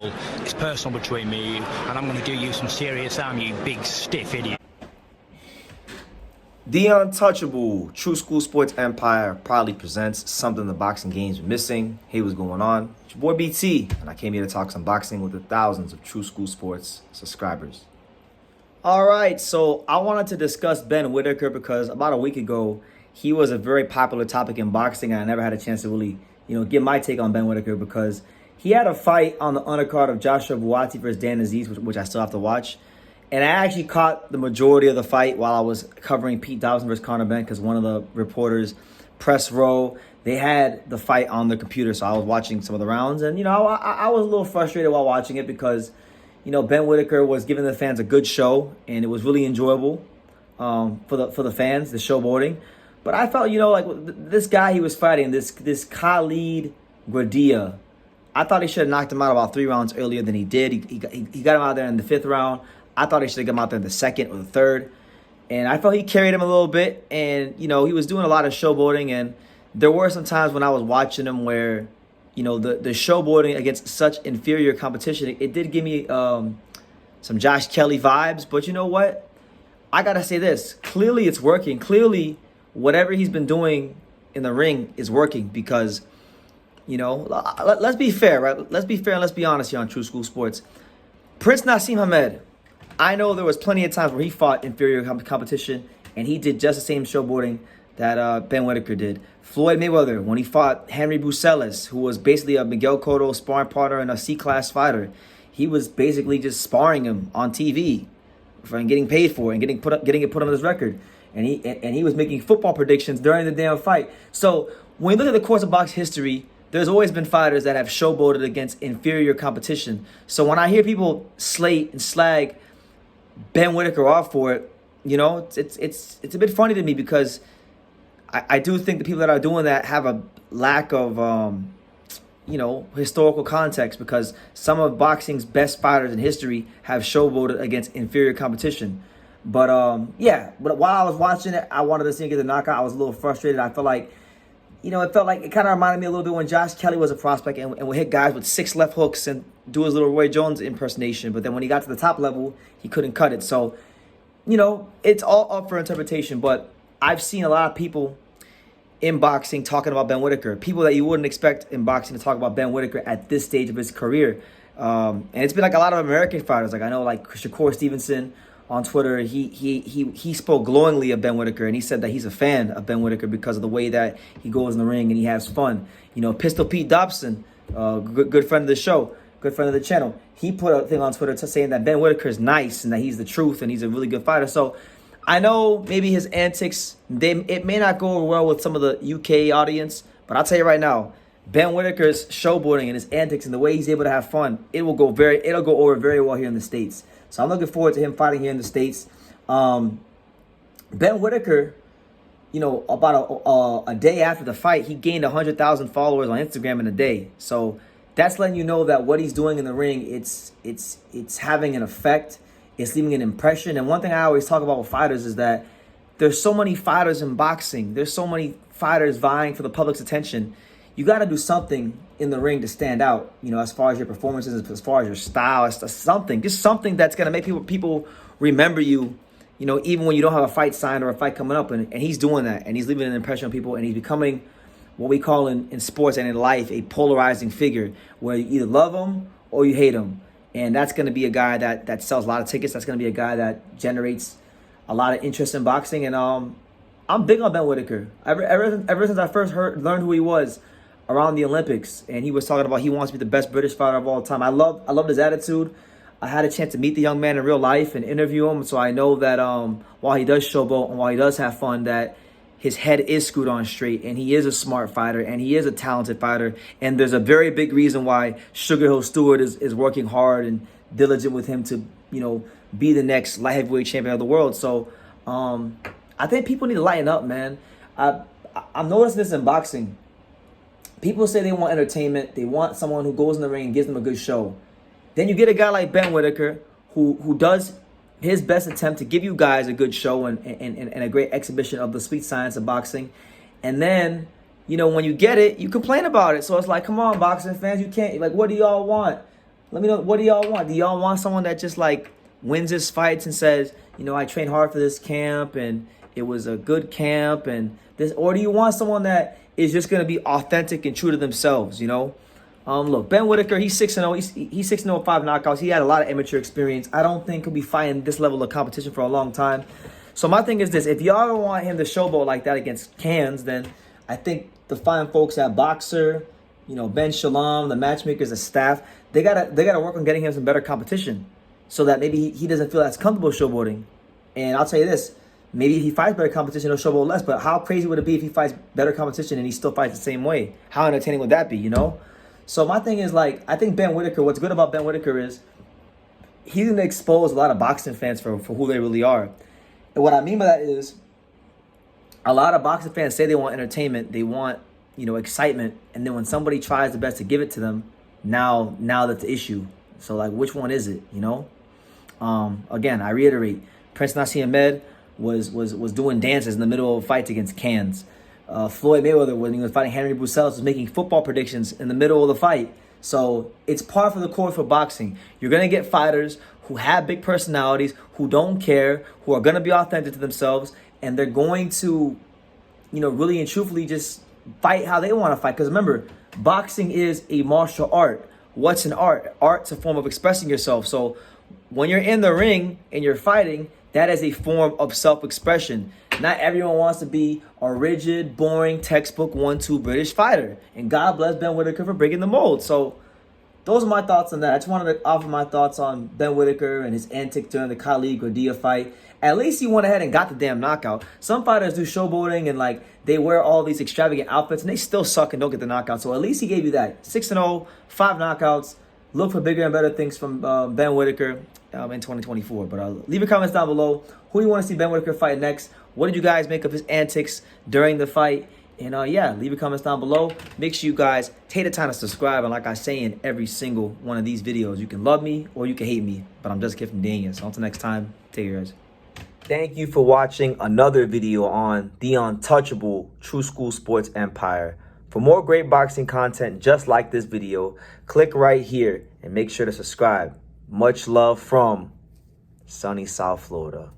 It's personal between me and you, and I'm going to do you some serious harm, you big stiff idiot. The Untouchable True School Sports Empire proudly presents something the boxing games are missing. Hey, what's going on? It's your boy BT, and I came here to talk some boxing with the thousands of True School Sports subscribers. All right, so I wanted to discuss Ben Whittaker because about a week ago, he was a very popular topic in boxing, and I never had a chance to really, give my take on Ben Whittaker because he had a fight on the undercard of Joshua Buatsi versus Dan Aziz, which I still have to watch. And I actually caught the majority of the fight while I was covering Pete Dobson versus Conor Benn because one of the reporters, press row, they had the fight on the computer. So I was watching some of the rounds. And, I was a little frustrated while watching it because, Ben Whittaker was giving the fans a good show. And it was really enjoyable for the fans, the showboating. But I felt, this guy he was fighting, this Khalid Gradia, I thought he should have knocked him out about 3 rounds earlier than he did. He got him out there in the 5th round. I thought he should have got him out there in the 2nd or the 3rd. And I felt he carried him a little bit. And, he was doing a lot of showboating. And there were some times when I was watching him where, the showboating against such inferior competition, it did give me some Josh Kelly vibes. But you know what? I got to say this. Clearly it's working. Clearly whatever he's been doing in the ring is working because, let's be fair, right? Let's be fair and let's be honest here on True School Sports. Prince Naseem Hamed, I know there was plenty of times where he fought inferior competition, and he did just the same showboating that Ben Whittaker did. Floyd Mayweather, when he fought Henry Bucelis, who was basically a Miguel Cotto sparring partner and a C-class fighter, he was basically just sparring him on TV and getting paid for it and getting it put on his record. And he was making football predictions during the damn fight. So when you look at the course of box history, there's always been fighters that have showboated against inferior competition. So when I hear people slate and slag Ben Whittaker off for it, it's a bit funny to me because I do think the people that are doing that have a lack of, historical context because some of boxing's best fighters in history have showboated against inferior competition. But, but while I was watching it, I wanted to see him get the knockout. I was a little frustrated. I felt like, it kind of reminded me a little bit when Josh Kelly was a prospect and would hit guys with 6 left hooks and do his little Roy Jones impersonation. But then when he got to the top level, he couldn't cut it. So, it's all up for interpretation. But I've seen a lot of people in boxing talking about Ben Whittaker. People that you wouldn't expect in boxing to talk about Ben Whittaker at this stage of his career. And it's been like a lot of American fighters. Like I know like Shakur Stevenson on Twitter, he spoke glowingly of Ben Whittaker, and he said that he's a fan of Ben Whittaker because of the way that he goes in the ring and he has fun. Pistol Pete Dobson, good friend of the show, good friend of the channel, he put a thing on Twitter saying that Ben Whittaker is nice and that he's the truth and he's a really good fighter. So I know maybe his antics, it may not go over well with some of the UK audience, but I'll tell you right now, Ben Whittaker's showboating and his antics and the way he's able to have fun, it'll go over very well here in the States. So I'm looking forward to him fighting here in the States. Ben Whittaker, about a day after the fight, he gained 100,000 followers on Instagram in a day. So that's letting you know that what he's doing in the ring, it's having an effect. It's leaving an impression. And one thing I always talk about with fighters is that there's so many fighters in boxing. There's so many fighters vying for the public's attention. You got to do something in the ring to stand out, as far as your performances, as far as your style, just something that's going to make people remember you, even when you don't have a fight signed or a fight coming up. And he's doing that, and he's leaving an impression on people, and he's becoming what we call in sports and in life a polarizing figure where you either love him or you hate him. And that's going to be a guy that sells a lot of tickets. That's going to be a guy that generates a lot of interest in boxing. And I'm big on Ben Whittaker. Ever since I first learned who he was around the Olympics, and he was talking about he wants to be the best British fighter of all time. I loved his attitude. I had a chance to meet the young man in real life and interview him, so I know that while he does showboat and while he does have fun, that his head is screwed on straight, and he is a smart fighter, and he is a talented fighter, and there's a very big reason why Sugar Hill Stewart is working hard and diligent with him to, be the next light heavyweight champion of the world. So I think people need to lighten up, man. I'm noticing this in boxing. People say they want entertainment. They want someone who goes in the ring and gives them a good show. Then you get a guy like Ben Whittaker who does his best attempt to give you guys a good show and a great exhibition of the sweet science of boxing. And then, when you get it, you complain about it. So it's like, come on, boxing fans, you can't, like, what do y'all want? Let me know, what do y'all want? Do y'all want someone that just like wins his fights and says, you know, I trained hard for this camp and it was a good camp and this, or do you want someone that is just going to be authentic and true to themselves, you know? Look, Ben Whittaker, he's 6-0. He's 6-0 5 knockouts. He had a lot of amateur experience. I don't think he'll be fighting this level of competition for a long time. So my thing is this: if y'all don't want him to showboat like that against cans, then I think the fine folks at Boxer, you know, Ben Shalom, the matchmakers, the staff, they gotta work on getting him some better competition, so that maybe he doesn't feel as comfortable showboating. And I'll tell you this: maybe if he fights better competition, he'll showboat less. But how crazy would it be if he fights better competition and he still fights the same way? How entertaining would that be, you know? So my thing is, like, I think Ben Whittaker, what's good about Ben Whittaker is he's going to expose a lot of boxing fans for who they really are. And what I mean by that is a lot of boxing fans say they want entertainment, they want, you know, excitement, and then when somebody tries the best to give it to them, now that's the issue. So, like, which one is it, you know? Again, I reiterate, Prince Nassim Ahmed was doing dances in the middle of fights against cans. Floyd Mayweather, when he was fighting Henry Brussels, was making football predictions in the middle of the fight. So it's par for the course for boxing. You're going to get fighters who have big personalities, who don't care, who are going to be authentic to themselves, and they're going to, you know, really and truthfully just fight how they want to fight. Because remember, boxing is a martial art. What's an art? Art's a form of expressing yourself. So when you're in the ring and you're fighting, that is a form of self-expression. Not everyone wants to be a rigid, boring, textbook 1-2 British fighter. And God bless Ben Whittaker for breaking the mold. So those are my thoughts on that. I just wanted to offer my thoughts on Ben Whittaker and his antics during the Khalid Gordillo fight. At least he went ahead and got the damn knockout. Some fighters do showboating and, like, they wear all these extravagant outfits and they still suck and don't get the knockout. So at least he gave you that. 6-0, 5 knockouts. Look for bigger and better things from Ben Whittaker in 2024. But leave your comments down below. Who do you want to see Ben Whittaker fight next? What did you guys make of his antics during the fight? And yeah, leave your comments down below. Make sure you guys take the time to subscribe. And like I say in every single one of these videos, you can love me or you can hate me. But I'm just a kid from Daniel. So until next time, take care, guys. Thank you for watching another video on the untouchable True School Sports Empire. For more great boxing content just like this video, click right here and make sure to subscribe. Much love from sunny South Florida.